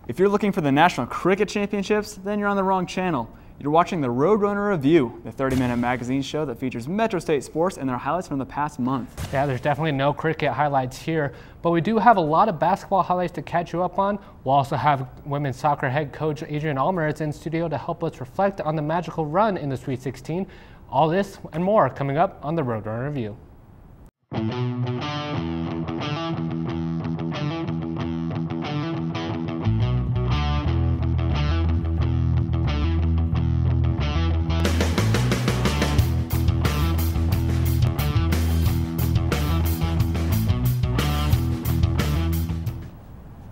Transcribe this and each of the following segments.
If you're looking for the National Cricket Championships, then you're on the wrong channel. You're watching the Roadrunner Review, the 30-minute magazine show that features Metro State sports and their highlights from the past month. Yeah, there's definitely no cricket highlights here, but we do have a lot of basketball highlights to catch you up on. We'll also have women's soccer head coach Adrian Almeritz in studio to help us reflect on the magical run in the Sweet 16. All this and more coming up on the Roadrunner Review.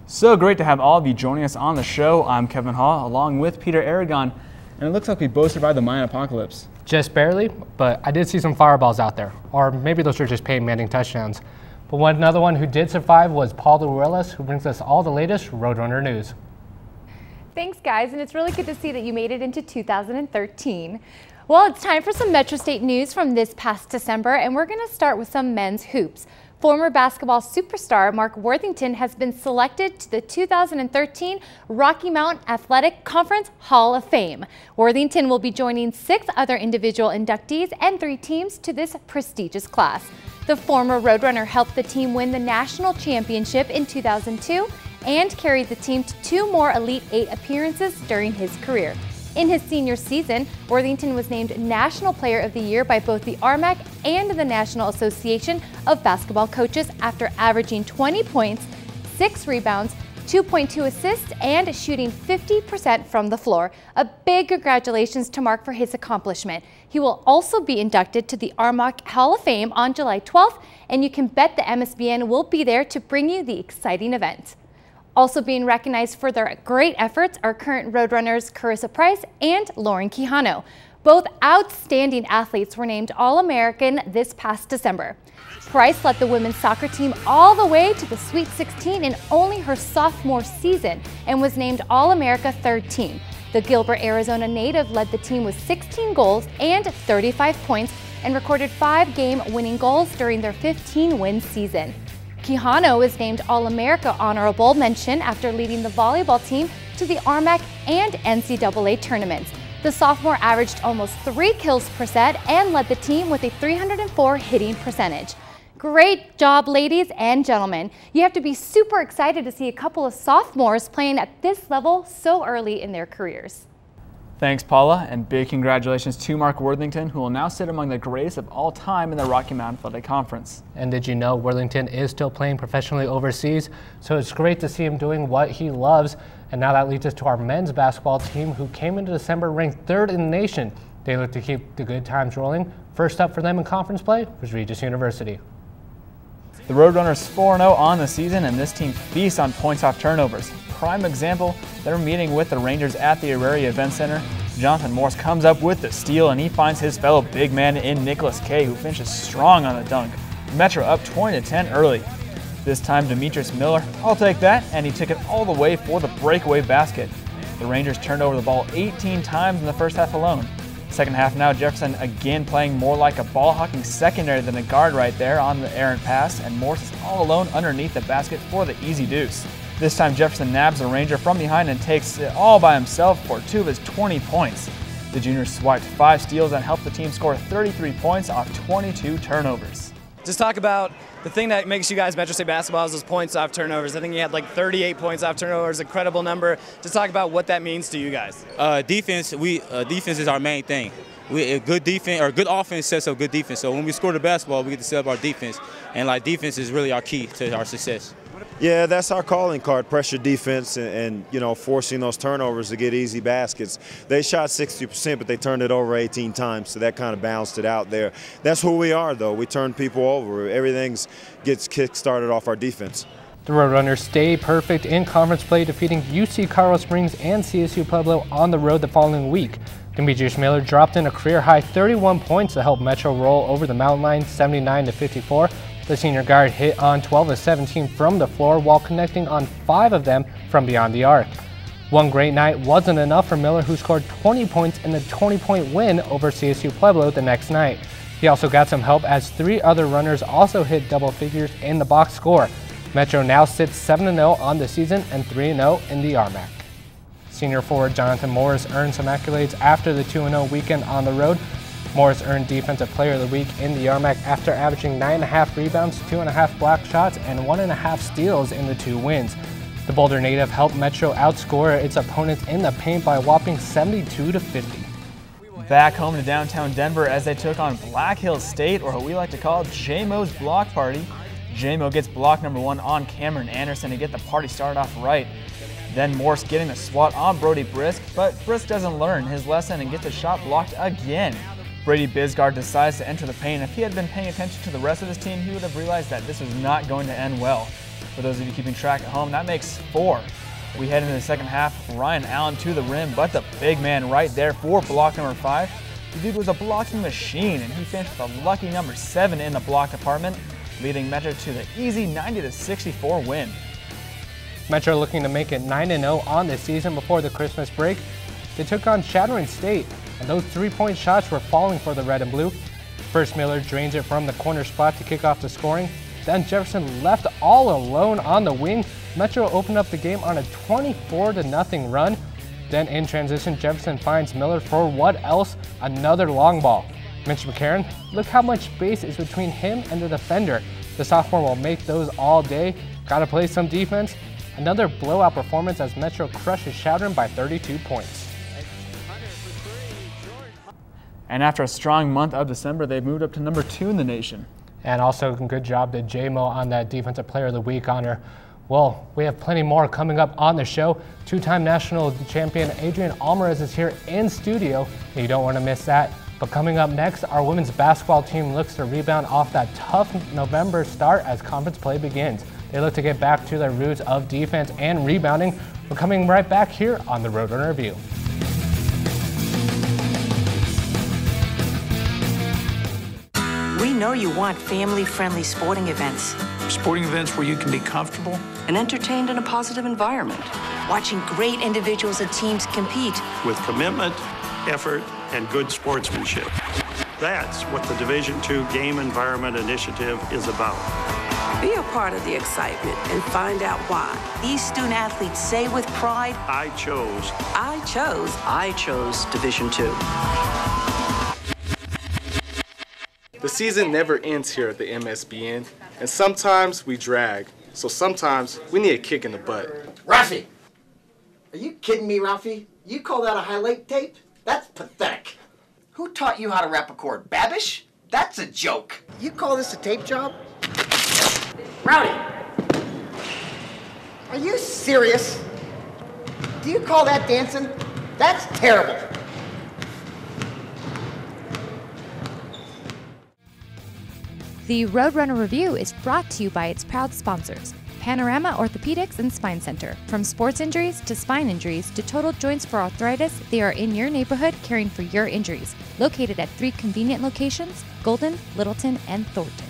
So great to have all of you joining us on the show. I'm Kevin Hall along with Peter Aragon, and it looks like we both survived the Mayan apocalypse. Just barely, but I did see some fireballs out there, or maybe those were just Peyton Manning touchdowns. But another one who did survive was Paul Ruelas, who brings us all the latest Roadrunner news. Thanks, guys, and it's really good to see that you made it into 2013. Well, it's time for some Metro State news from this past December, and we're going to start with some men's hoops. Former basketball superstar Mark Worthington has been selected to the 2013 Rocky Mountain Athletic Conference Hall of Fame. Worthington will be joining 6 other individual inductees and 3 teams to this prestigious class. The former Roadrunner helped the team win the national championship in 2002 and carried the team to 2 more Elite 8 appearances during his career. In his senior season, Worthington was named National Player of the Year by both the RMAC and the National Association of Basketball Coaches after averaging 20 points, 6 rebounds, 2.2 assists, and shooting 50% from the floor. A big congratulations to Mark for his accomplishment. He will also be inducted to the RMAC Hall of Fame on July 12th, and you can bet the MSBN will be there to bring you the exciting event. Also being recognized for their great efforts are current Roadrunners Carissa Price and Lauren Quijano. Both outstanding athletes were named All-American this past December. Price led the women's soccer team all the way to the Sweet 16 in only her sophomore season and was named All-America third team. The Gilbert, Arizona native led the team with 16 goals and 35 points and recorded 5 game-winning goals during their 15-win season. Quijano is named All-America Honorable Mention after leading the volleyball team to the RMAC and NCAA tournaments. The sophomore averaged almost 3 kills per set and led the team with a 304 hitting percentage. Great job, ladies and gentlemen. You have to be super excited to see a couple of sophomores playing at this level so early in their careers. Thanks, Paula, and big congratulations to Mark Worthington, who will now sit among the greatest of all time in the Rocky Mountain Athletic Conference. And did you know Worthington is still playing professionally overseas? So it's great to see him doing what he loves. And now that leads us to our men's basketball team, who came into December ranked 3rd in the nation. They look to keep the good times rolling. First up for them in conference play was Regis University. The Roadrunners 4-0 on the season, and this team feasts on points off turnovers. Prime example, they're meeting with the Rangers at the Auraria Event Center. Jonathan Morse comes up with the steal, and he finds his fellow big man in Nicholas Kay, who finishes strong on the dunk. Metro up 20-10 early. This time Demetrius Miller, I'll take that, and he took it all the way for the breakaway basket. The Rangers turned over the ball 18 times in the first half alone. Second half now, Jefferson again playing more like a ball-hawking secondary than a guard right there on the errant pass, and Morse is all alone underneath the basket for the easy deuce. This time Jefferson nabs the Ranger from behind and takes it all by himself for 2 of his 20 points. The junior swiped 5 steals and helped the team score 33 points off 22 turnovers. Just talk about the thing that makes you guys Metro State basketball is those points off turnovers. I think you had like 38 points off turnovers, a credible number. Just talk about what that means to you guys. Defense is our main thing. A good defense or good offense sets up good defense. So when we score the basketball, we get to set up our defense, and like defense is really our key to our success. Yeah, that's our calling card, pressure defense and you know, forcing those turnovers to get easy baskets. They shot 60%, but they turned it over 18 times, so that kind of balanced it out there. That's who we are, though. We turn people over. Everything gets kick-started off our defense. The Roadrunners stay perfect in conference play, defeating UC Colorado Springs and CSU Pueblo on the road the following week. Demetrius Miller dropped in a career-high 31 points to help Metro roll over the mountain line 79-54. The senior guard hit on 12 of 17 from the floor while connecting on 5 of them from beyond the arc. One great night wasn't enough for Miller, who scored 20 points in the 20-point win over CSU Pueblo the next night. He also got some help as 3 other runners also hit double figures in the box score. Metro now sits 7-0 on the season and 3-0 in the RMAC. Senior forward Jonathan Morris earned some accolades after the 2-0 weekend on the road. Morris earned Defensive Player of the Week in the RMAC after averaging 9.5 rebounds, 2.5 block shots, and 1.5 steals in the 2 wins. The Boulder native helped Metro outscore its opponents in the paint by a whopping 72-50. Back home to downtown Denver as they took on Black Hills State, or what we like to call J-Mo's block party. J-Mo gets block number 1 on Cameron Anderson to get the party started off right. Then Morse getting the swat on Brody Brisk, but Brisk doesn't learn his lesson and gets a shot blocked again. Brady Bisgard decides to enter the paint. If he had been paying attention to the rest of his team, he would have realized that this was not going to end well. For those of you keeping track at home, that makes 4. We head into the second half. Ryan Allen to the rim, but the big man right there for block number 5. The dude was a blocking machine, and he finished with a lucky number 7 in the block department, leading Metro to the easy 90-64 win. Metro looking to make it 9-0 on the season before the Christmas break. They took on Shadowing State, and those 3-point shots were falling for the red and blue. First, Miller drains it from the corner spot to kick off the scoring. Then Jefferson left all alone on the wing. Metro opened up the game on a 24-0 run. Then in transition, Jefferson finds Miller for what else? Another long ball. Mitch McCarron, look how much space is between him and the defender. The sophomore will make those all day. Gotta play some defense. Another blowout performance as Metro crushes Shadron by 32 points. And after a strong month of December, they moved up to number 2 in the nation. And also a good job to J-Mo on that Defensive Player of the Week honor. Well, we have plenty more coming up on the show. 2-time national champion Adrian Alvarez is here in studio, and you don't want to miss that. But coming up next, our women's basketball team looks to rebound off that tough November start as conference play begins. They look to get back to their roots of defense and rebounding. We're coming right back here on the Roadrunner Review. We know you want family-friendly sporting events. Sporting events where you can be comfortable and entertained in a positive environment. Watching great individuals and teams compete. With commitment, effort, and good sportsmanship. That's what the Division II Game Environment Initiative is about. Be a part of the excitement and find out why. These student athletes say with pride, I chose Division II. The season never ends here at the MSBN, and sometimes we drag, so sometimes we need a kick in the butt. Ralphie! Are you kidding me, Ralphie? You call that a highlight tape? That's pathetic. Who taught you how to rap a chord? Babish? That's a joke. You call this a tape job? Rowdy! Are you serious? Do you call that dancing? That's terrible. The Roadrunner Review is brought to you by its proud sponsors, Panorama Orthopedics and Spine Center. From sports injuries to spine injuries to total joints for arthritis, they are in your neighborhood caring for your injuries. Located at 3 convenient locations, Golden, Littleton, and Thornton.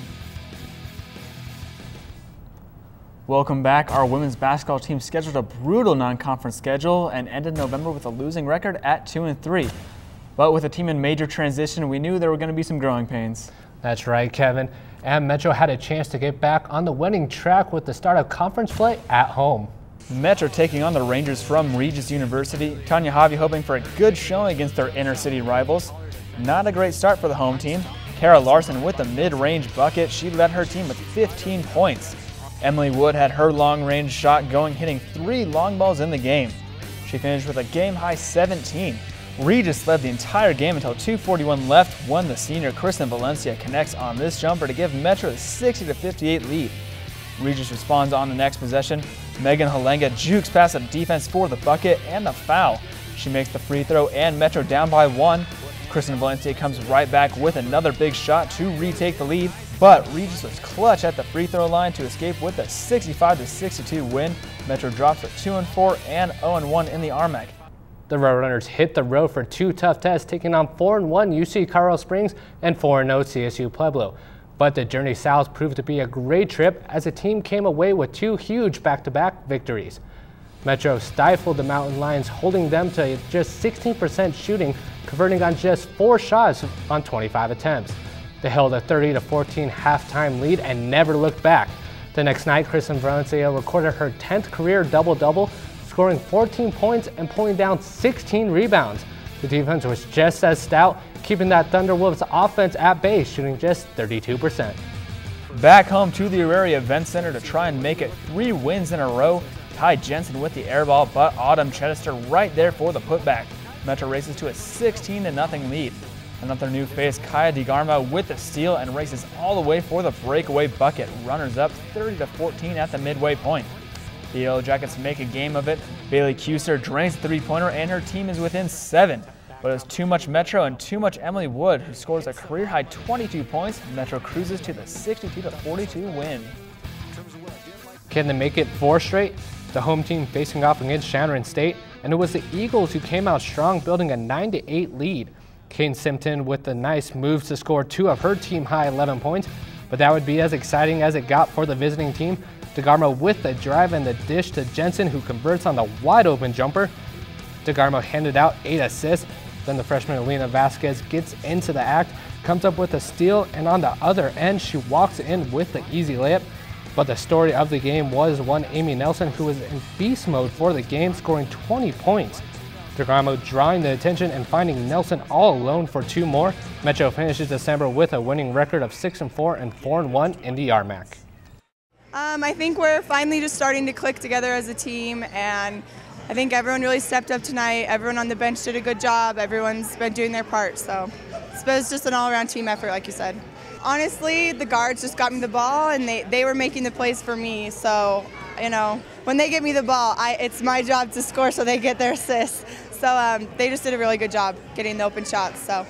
Welcome back. Our women's basketball team scheduled a brutal non-conference schedule and ended November with a losing record at 2-3. But with a team in major transition, we knew there were going to be some growing pains. That's right, Kevin. And Metro had a chance to get back on the winning track with the start of conference play at home. Metro taking on the Rangers from Regis University. Tanya Javi hoping for a good showing against their inner-city rivals. Not a great start for the home team. Kara Larson with the mid-range bucket. She led her team with 15 points. Emily Wood had her long-range shot going, hitting 3 long balls in the game. She finished with a game-high 17. Regis led the entire game until 2:41 left when the senior Kristen Valencia connects on this jumper to give Metro the 60-58 lead. Regis responds on the next possession. Megan Halenga jukes past the defense for the bucket and the foul. She makes the free throw and Metro down by 1. Kristen Valencia comes right back with another big shot to retake the lead, but Regis was clutch at the free throw line to escape with a 65-62 win. Metro drops to 2-4 and 0-1 in the RMAC. The Roadrunners hit the road for 2 tough tests, taking on 4-1 UC Colorado Springs and 4-0 CSU Pueblo. But the journey south proved to be a great trip as the team came away with 2 huge back-to-back victories. Metro stifled the Mountain Lions, holding them to just 16% shooting, converting on just 4 shots on 25 attempts. They held a 30-14 halftime lead and never looked back. The next night, Kristen Valencia recorded her 10th career double-double, scoring 14 points and pulling down 16 rebounds. The defense was just as stout, keeping that Thunderwolves offense at bay, shooting just 32%. Back home to the Auraria Event Center to try and make it 3 wins in a row. Ty Jensen with the air ball, but Autumn Chester right there for the putback. Metro races to a 16-0 lead. Another new face, Kaya DeGarmo with the steal and races all the way for the breakaway bucket. Runners up 30-14 at the midway point. The Yellow Jackets make a game of it. Bailey Cuser drains the three-pointer and her team is within 7. But it's too much Metro and too much Emily Wood, who scores a career-high 22 points. Metro cruises to the 62-42 win. Can they make it 4 straight? The home team facing off against Shannon State, and it was the Eagles who came out strong, building a 9-8 lead. Kane Simpton with the nice moves to score 2 of her team-high 11 points, but that would be as exciting as it got for the visiting team. DeGarmo with the drive and the dish to Jensen, who converts on the wide-open jumper. DeGarmo handed out 8 assists. Then the freshman Alina Vasquez gets into the act, comes up with a steal, and on the other end, she walks in with the easy layup. But the story of the game was one Amy Nelson, who was in beast mode for the game, scoring 20 points. DeGarmo drawing the attention and finding Nelson all alone for 2 more. Metro finishes December with a winning record of 6-4 and 4-1 in the RMAC. I think we're finally just starting to click together as a team, and I think everyone really stepped up tonight. Everyone on the bench did a good job. Everyone's been doing their part, so it's just an all-around team effort, like you said. Honestly, the guards just got me the ball, and they were making the plays for me. So, you know, when they get me the ball, it's my job to score so they get their assists. So they just did a really good job getting the open shots. So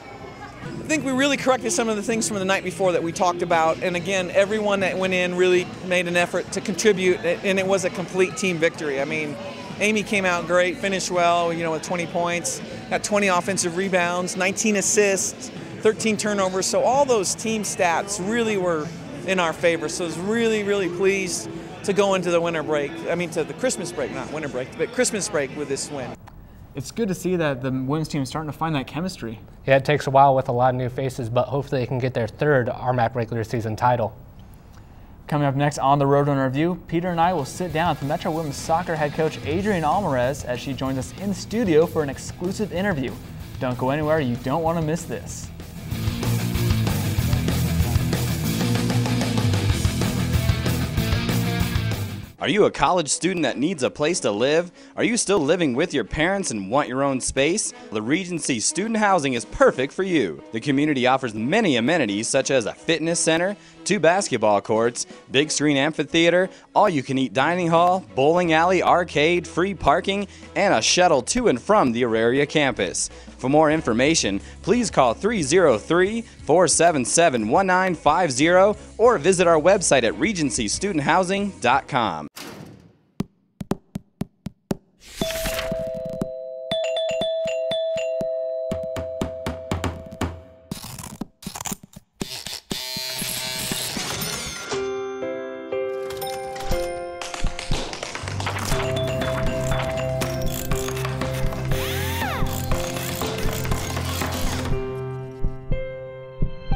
I think we really corrected some of the things from the night before that we talked about. And again, everyone that went in really made an effort to contribute, and it was a complete team victory. I mean, Amy came out great, finished well, you know, with 20 points, got 20 offensive rebounds, 19 assists, 13 turnovers. So all those team stats really were in our favor. So I was really, really pleased to go into the winter break. I mean, to the Christmas break, not winter break, but Christmas break with this win. It's good to see that the women's team is starting to find that chemistry. Yeah, it takes a while with a lot of new faces, but hopefully they can get their 3rd RMAC regular season title. Coming up next on the Roadrunner Review, Peter and I will sit down with Metro Women's Soccer head coach Adrienne Alvarez as she joins us in studio for an exclusive interview. Don't go anywhere, you don't want to miss this. Are you a college student that needs a place to live? Are you still living with your parents and want your own space? The Regency Student Housing is perfect for you. The community offers many amenities such as a fitness center, 2 basketball courts, big screen amphitheater, all-you-can-eat dining hall, bowling alley, arcade, free parking, and a shuttle to and from the Auraria campus. For more information, please call 303-477-1950 or visit our website at regencystudenthousing.com.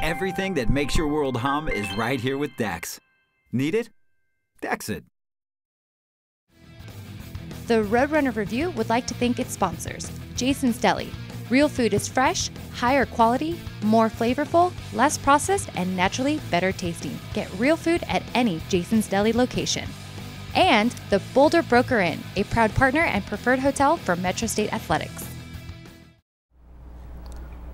Everything that makes your world hum is right here with Dex. Need it? Dex it. The Roadrunner Review would like to thank its sponsors, Jason's Deli. Real food is fresh, higher quality, more flavorful, less processed, and naturally better tasting. Get real food at any Jason's Deli location. And the Boulder Broker Inn, a proud partner and preferred hotel for Metro State Athletics.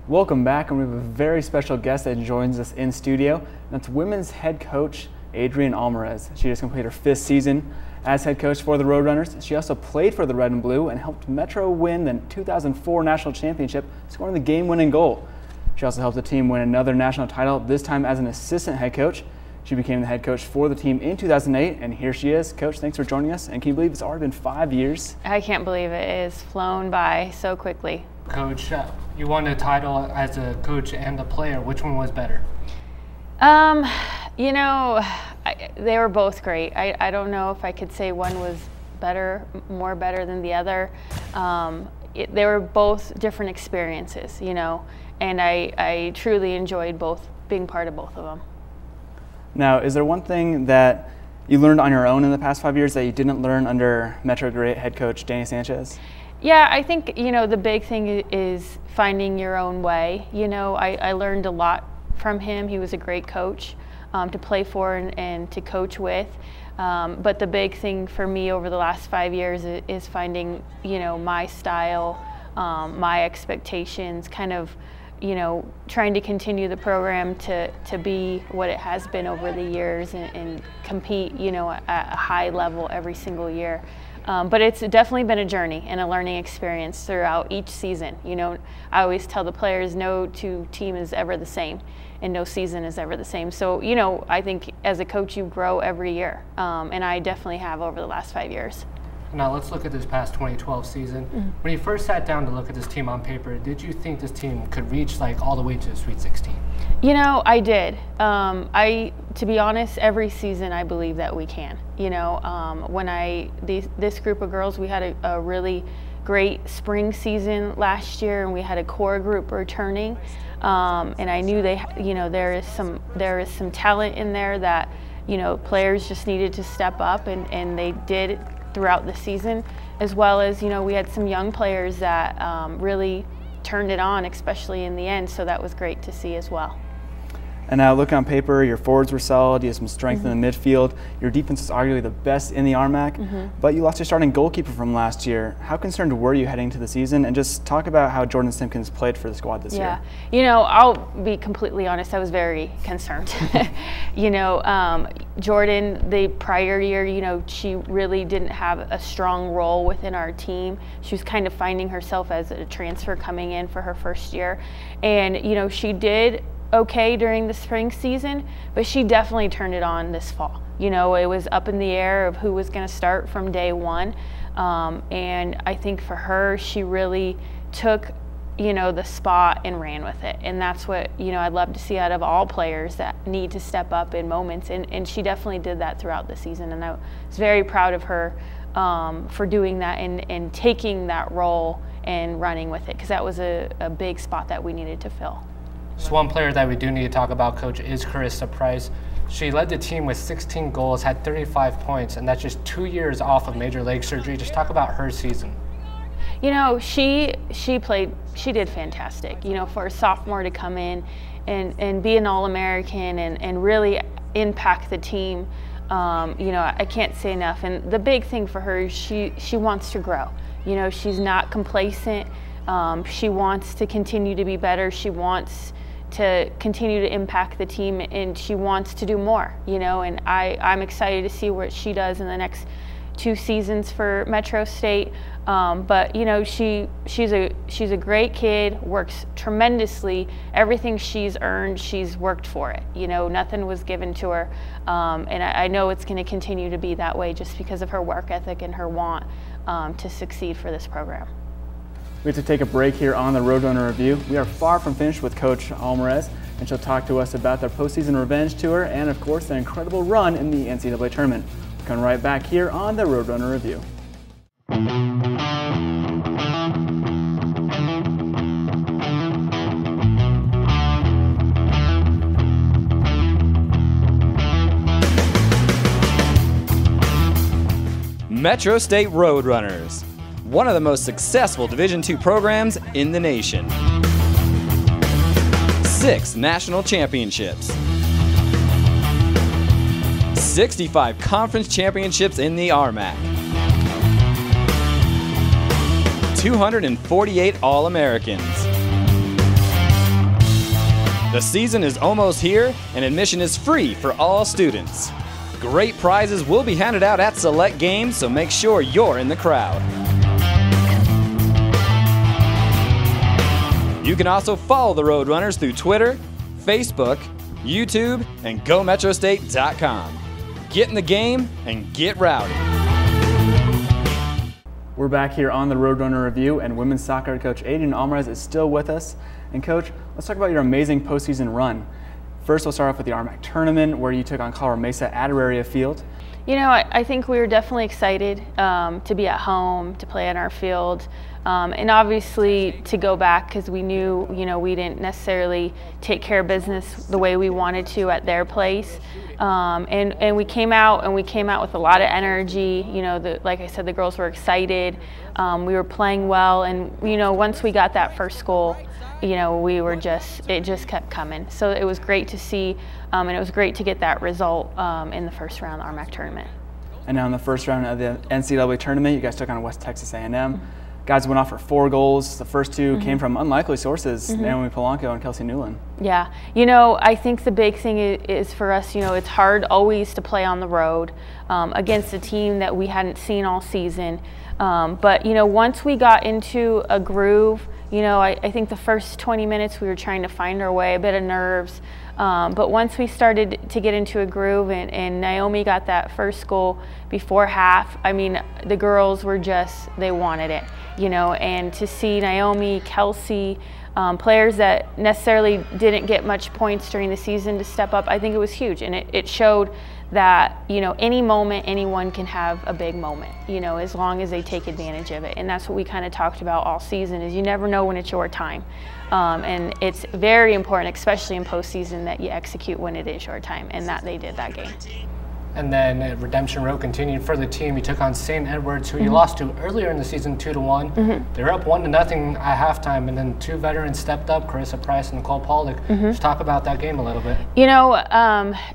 Welcome back, and we have a very special guest that joins us in studio. That's women's head coach Adrienne Alvarez. She just completed her 5th season as head coach for the Roadrunners. She also played for the Red and Blue and helped Metro win the 2004 National Championship, scoring the game-winning goal. She also helped the team win another national title, this time as an assistant head coach. She became the head coach for the team in 2008, and here she is. Coach, thanks for joining us. And can you believe it's already been 5 years? I can't believe it is flown by so quickly. Coach, you won a title as a coach and a player. Which one was better? You know, they were both great. I don't know if I could say one was better, more better than the other. They were both different experiences, you know, and I truly enjoyed being part of both of them. Now, is there one thing that you learned on your own in the past 5 years that you didn't learn under Metro great head coach Danny Sanchez? Yeah, I think, the big thing is finding your own way. I learned a lot from him. He was a great coach to play for and to coach with. But the big thing for me over the last 5 years is finding, my style, my expectations, kind of, trying to continue the program to be what it has been over the years and compete, at a high level every single year. But it's definitely been a journey and a learning experience throughout each season. I always tell the players no two team is ever the same and no season is ever the same. So, I think as a coach you grow every year, and I definitely have over the last 5 years. Now let's look at this past 2012 season. When you first sat down to look at this team on paper, did you think this team could reach all the way to the Sweet 16? I did. To be honest, every season I believe that we can. When this group of girls, we had a really great spring season last year, and we had a core group returning, and I knew there is some talent in there that players just needed to step up, and they did throughout the season, as well as we had some young players that really turned it on, especially in the end, so that was great to see as well. And now looking on paper, your forwards were solid, you have some strength in the midfield, your defense is arguably the best in the RMAC, but you lost your starting goalkeeper from last year. How concerned were you heading to the season? And just talk about how Jordan Simpkins played for the squad this year. I'll be completely honest, I was very concerned. Jordan, the prior year, she really didn't have a strong role within our team. She was kind of finding herself as a transfer coming in for her first year. And, she did okay during the spring season, but she definitely turned it on this fall. It was up in the air of who was going to start from day one. And I think for her, she really took, the spot and ran with it. And that's what, I'd love to see out of all players that need to step up in moments. And she definitely did that throughout the season. And I was very proud of her for doing that and taking that role and running with it, because that was a big spot that we needed to fill. So one player that we do need to talk about, Coach, is Carissa Price. She led the team with 16 goals, had 35 points, and that's just 2 years off of major leg surgery. Just talk about her season. She did fantastic. For a sophomore to come in and be an All-American and really impact the team, I can't say enough. And the big thing for her is she wants to grow. She's not complacent. She wants to continue to be better. She wants to continue to impact the team, and she wants to do more, and I'm excited to see what she does in the next 2 seasons for Metro State. But she's a great kid, works tremendously. Everything she's earned, she's worked for it. Nothing was given to her, and I know it's going to continue to be that way just because of her work ethic and her want to succeed for this program. We have to take a break here on the Roadrunner Review. We are far from finished with Coach Alvarez, and she'll talk to us about their postseason revenge tour and, of course, their incredible run in the NCAA tournament. We'll come right back here on the Roadrunner Review. Metro State Roadrunners, one of the most successful Division II programs in the nation. 6 national championships. 65 conference championships in the RMAC. 248 All-Americans. The season is almost here, and admission is free for all students. Great prizes will be handed out at select games, so make sure you're in the crowd. You can also follow the Roadrunners through Twitter, Facebook, YouTube, and GoMetroState.com. Get in the game and get rowdy. We're back here on the Roadrunner Review, and women's soccer coach Adrian Alvarez is still with us. And Coach, let's talk about your amazing postseason run. First, we'll start off with the RMAC tournament, where you took on Colorado Mesa at Auraria Field. You know, I think we were definitely excited to be at home, to play on our field, and obviously to go back because we knew, you know, we didn't necessarily take care of business the way we wanted to at their place. And we came out with a lot of energy. You know, like I said, the girls were excited. We were playing well, and you know, once we got that first goal, you know, it just kept coming. So it was great to see, and it was great to get that result in the first round of the RMAC tournament. And now in the first round of the NCAA tournament, you guys took on West Texas A&M. Guys went off for 4 goals. The first 2 came from unlikely sources, Naomi Polanco and Kelsey Newland. Yeah, you know, I think the big thing is for us, you know, it's hard always to play on the road against a team that we hadn't seen all season. But, you know, once we got into a groove, you know, I think the first 20 minutes we were trying to find our way, a bit of nerves. But once we started to get into a groove and Naomi got that first goal before half, I mean, the girls were just, they wanted it, you know, and to see Naomi, Kelsey, players that necessarily didn't get much points during the season to step up, I think it was huge. And it showed that, you know, any moment, anyone can have a big moment, you know, as long as they take advantage of it. And that's what we kind of talked about all season, is you never know when it's your time. And it's very important, especially in postseason, that you execute when it is your time, and that they did that game. And then redemption road continued for the team. You took on St. Edwards, who you lost to earlier in the season 2-1. They were up 1-0 at halftime, and then 2 veterans stepped up, Carissa Price and Nicole Pollock. Just talk about that game a little bit. You know,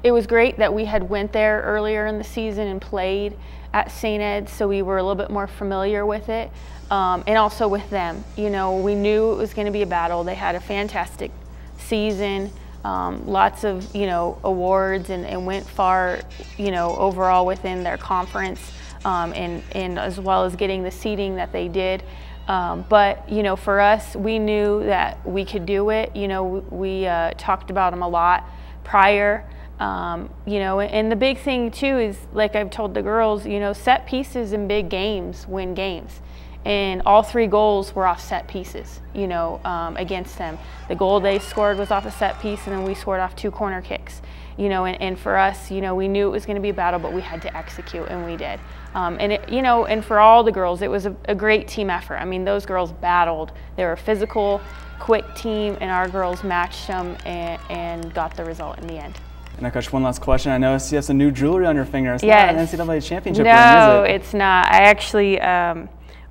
it was great that we had went there earlier in the season and played at St. Ed's, so we were a little bit more familiar with it, and also with them. You know, we knew it was going to be a battle. They had a fantastic season. Lots of, you know, awards and went far, you know, overall within their conference, and as well as getting the seeding that they did. But, you know, for us, we knew that we could do it. You know, we talked about them a lot prior. You know, and the big thing too is, like I've told the girls, you know, set pieces in big games win games. And all 3 goals were off set pieces, you know, against them. The goal they scored was off a set piece, and then we scored off 2 corner kicks. You know, and for us, you know, we knew it was going to be a battle, but we had to execute, and we did. And it, you know, and for all the girls, it was a great team effort. I mean, those girls battled. They were a physical, quick team, and our girls matched them and got the result in the end. And Coach, one last question. I noticed you have some new jewelry on your finger. It's yes. not an NCAA championship no, ring, is it? It's not. I actually,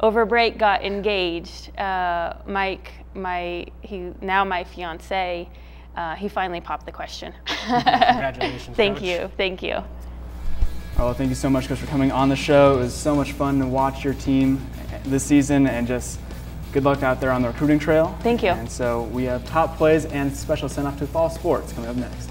over break, got engaged. Mike, now my fiance, he finally popped the question. Congratulations, Thank Coach. you, thank you. Oh, well, thank you so much, Coach, for coming on the show. It was so much fun to watch your team this season, and just good luck out there on the recruiting trail. Thank you. And so we have top plays and special send-off to fall sports coming up next.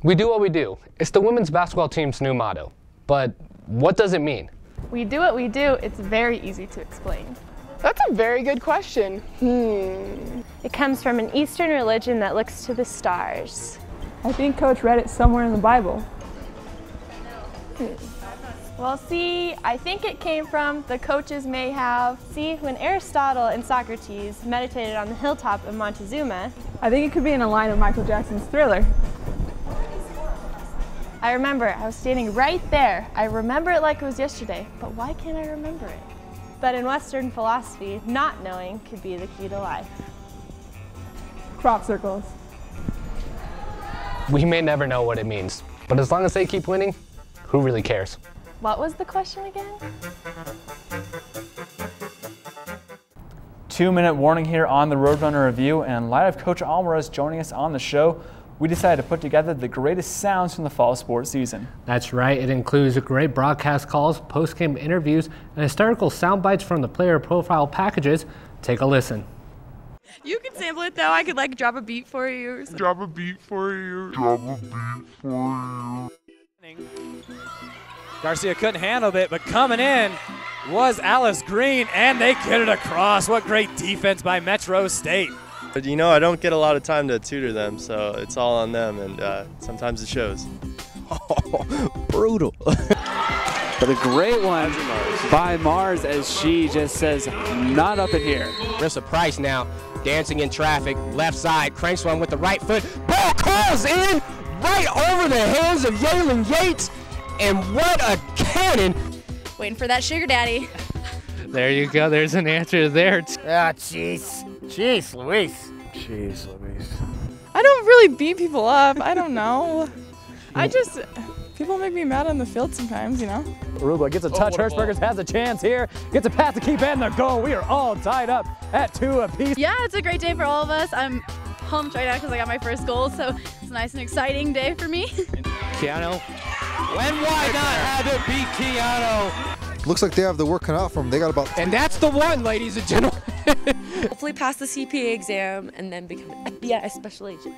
We do what we do. It's the women's basketball team's new motto. But what does it mean? We do what we do. It's very easy to explain. That's a very good question. It comes from an Eastern religion that looks to the stars. I think Coach read it somewhere in the Bible. Well, see, I think it came from the coaches may have. See, when Aristotle and Socrates meditated on the hilltop of Montezuma. I think it could be in a line of Michael Jackson's Thriller. I remember, I was standing right there. I remember it like it was yesterday, but why can't I remember it? But in Western philosophy, not knowing could be the key to life. Crop circles. We may never know what it means, but as long as they keep winning, who really cares? What was the question again? 2-minute warning here on the Roadrunner Review, and in light of Coach Alvarez joining us on the show, we decided to put together the greatest sounds from the fall sports season. That's right. It includes great broadcast calls, post-game interviews, and historical sound bites from the player profile packages. Take a listen. You can sample it though. I could like drop a beat for you or something. Drop a beat for you. Drop a beat for you. Garcia couldn't handle it, but coming in was Alice Green, and they get it across. What great defense by Metro State. But you know, I don't get a lot of time to tutor them, so it's all on them, and sometimes it shows. Oh, brutal. But a great one by Mars, as she just says, not up in here. Carissa Price now dancing in traffic, left side, cranks one with the right foot. Ball calls in right over the hands of Yalen Yates. and what a cannon! Waiting for that sugar daddy. There you go. There's an answer there. Ah, jeez. Jeez, Luis. Jeez, Luis. I don't really beat people up. I don't know. People make me mad on the field sometimes, you know? Aruba gets a touch. Hershbergers has a chance here. Gets a pass to keep in the goal. We are all tied up at 2 apiece. Yeah, it's a great day for all of us. I'm pumped right now because I got my first goal, so it's a nice and exciting day for me. Keanu. When why not have it be Keanu? Looks like they have the work cut out for them. They got about... And that's the one, ladies and gentlemen. Hopefully pass the CPA exam and then become an FBI special agent.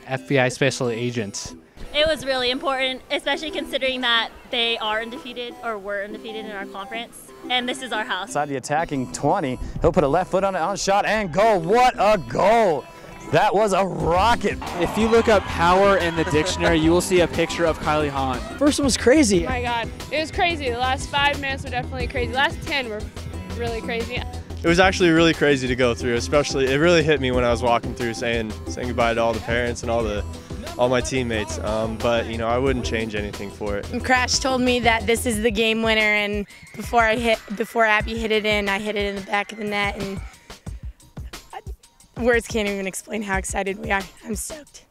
FBI special agent. It was really important, especially considering that they are undefeated or were undefeated in our conference, and this is our house. Inside the attacking 20, he'll put a left foot on it, on shot and goal. What a goal! That was a rocket. If you look up power in the dictionary, you will see a picture of Kylie Hahn. First one was crazy. Oh my God, it was crazy. The last 5 minutes were definitely crazy. The last 10 were really crazy. It was actually really crazy to go through, especially it really hit me when I was walking through saying goodbye to all the parents and all my teammates. But you know, I wouldn't change anything for it. Crash told me that this is the game winner, and before Abby hit it in, I hit it in the back of the net, and words can't even explain how excited we are. I'm stoked.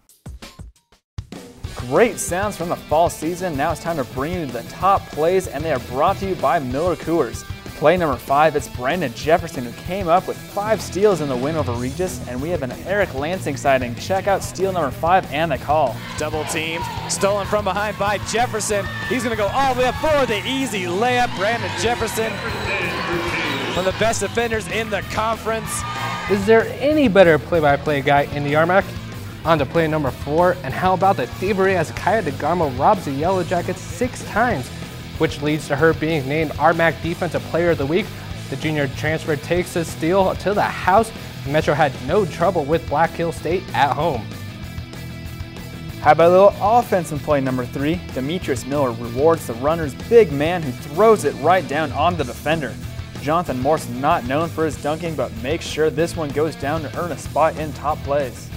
Great sounds from the fall season. Now it's time to bring you the top plays, and they are brought to you by Miller Coors. Play number 5, it's Brandon Jefferson who came up with 5 steals in the win over Regis, and we have an Eric Lansing sighting. Check out steal number 5 and the call. Double teamed, stolen from behind by Jefferson. He's going to go all the way up for the easy layup. Brandon Jefferson, one of the best defenders in the conference. Is there any better play-by-play guy in the RMAC? On to play number 4, and how about the thievery as Kaya DeGarmo robs the Yellow Jackets 6 times, which leads to her being named RMAC Defensive Player of the Week. The junior transfer takes the steal to the house. Metro had no trouble with Black Hill State at home. How about a little offense in play number 3? Demetrius Miller rewards the runner's big man who throws it right down on the defender. Jonathan Morse, not known for his dunking, but makes sure this one goes down to earn a spot in top plays.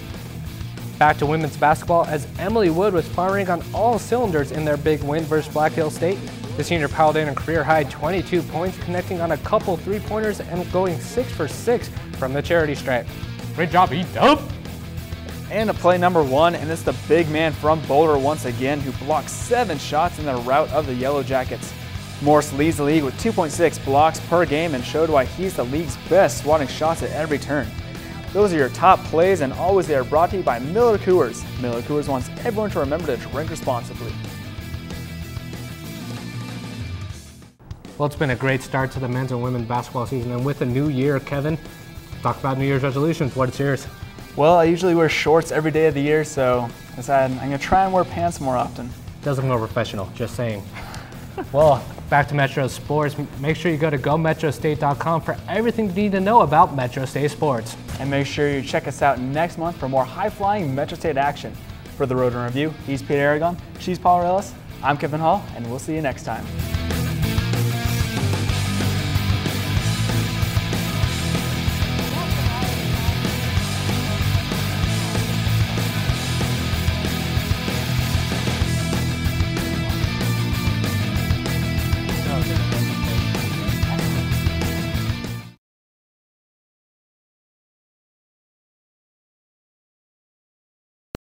Back to women's basketball as Emily Wood was firing on all cylinders in their big win versus Black Hill State. The senior piled in a career-high 22 points, connecting on a couple three-pointers and going 6 for 6 from the charity stripe. Great job, E-Dub! And to play number 1, and it's the big man from Boulder once again who blocks 7 shots in the rout of the Yellow Jackets. Morse leads the league with 2.6 blocks per game and showed why he's the league's best, swatting shots at every turn. Those are your top plays, and always they are brought to you by Miller Coors. Miller Coors wants everyone to remember to drink responsibly. Well, it's been a great start to the men's and women's basketball season, and with a new year, Kevin, talk about New Year's resolutions. What's yours? Well, I usually wear shorts every day of the year, so I decided I'm going to try and wear pants more often. Doesn't look more professional, just saying. Well, back to Metro Sports. Make sure you go to GoMetroState.com for everything you need to know about Metro State sports. And make sure you check us out next month for more high-flying Metro State action. For the Roadrunner Review, he's Peter Aragon, she's Paul Relis, I'm Kevin Hall, and we'll see you next time.